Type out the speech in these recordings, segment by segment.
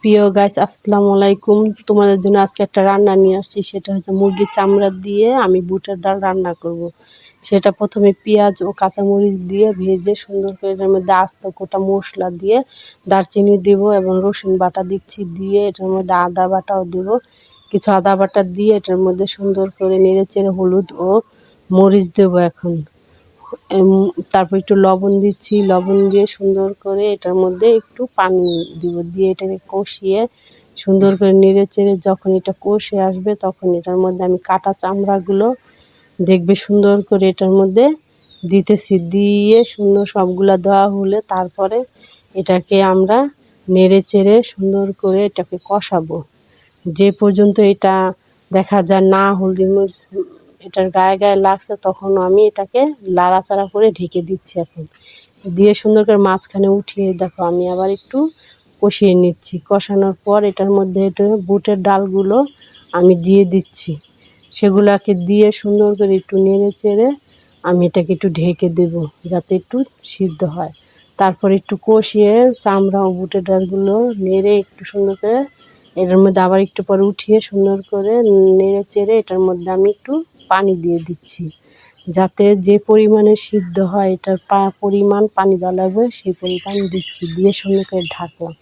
প্রিয় গাইস, আসসালামু আলাইকুম। তোমাদের জন্য আজকে একটা রান্না নিয়ে আসছি। সেটা হচ্ছে মুরগির চামড়া দিয়ে আমি বুটের ডাল রান্না করব। সেটা প্রথমে পেঁয়াজ ও কাঁচামরিচ দিয়ে ভেজে সুন্দর করে এটার মধ্যে আস্ত গোটা মশলা দিয়ে দারচিনি দিব এবং রসুন বাটা দিচ্ছি, দিয়ে এটার মধ্যে আদা বাটাও দেব। কিছু আদা বাটা দিয়ে এটার মধ্যে সুন্দর করে নেড়ে চেড়ে হলুদ ও মরিচ দেব এখন। তারপর একটু লবণ দিচ্ছি, লবণ দিয়ে সুন্দর করে এটার মধ্যে একটু পানি দিব, দিয়ে এটাকে কষিয়ে সুন্দর করে নেড়ে চেড়ে যখন এটা কষে আসবে তখন এটার মধ্যে আমি কাটা চামড়াগুলো দেখবে সুন্দর করে এটার মধ্যে দিতেছি, দিয়ে সুন্দর সবগুলা দেওয়া হলে তারপরে এটাকে আমরা নেড়ে চেড়ে সুন্দর করে এটাকে কষাবো। যে পর্যন্ত এটা দেখা যায় না হলদি মরিচ এটার গায়ে গায়ে লাগছে তখন আমি এটাকে লাড়াচাড়া করে ঢেকে দিচ্ছি। এখন দিয়ে সুন্দর করে মাঝখানে উঠিয়ে দেখো আমি আবার একটু কষিয়ে নিচ্ছি। কষানোর পর এটার মধ্যে একটু বুটের ডালগুলো আমি দিয়ে দিচ্ছি, সেগুলাকে দিয়ে সুন্দর করে একটু নেড়ে চেড়ে আমি এটাকে একটু ঢেকে দেব যাতে একটু সিদ্ধ হয়। তারপর একটু কষিয়ে চামড়া ও বুটের ডালগুলো নেড়ে একটু সুন্দর করে এটার মধ্যে আবার একটু পরে উঠিয়ে সুন্দর করে নেড়ে চেড়ে এটার মধ্যে আমি একটু পানি দিয়ে দিচ্ছি, যাতে যে পরিমাণে সিদ্ধ হয় এটার পরিমাণ পানি দেওয়া লাগবে সেই পরিমাণ দিচ্ছি, দিয়ে সুন্দর করে ঢাকলাম।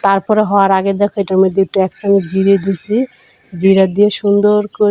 তারপরে হওয়ার আগে দেখো এটার মধ্যে একটু 1 চামচ জিরে দিছি, জিরা দিয়ে সুন্দর করে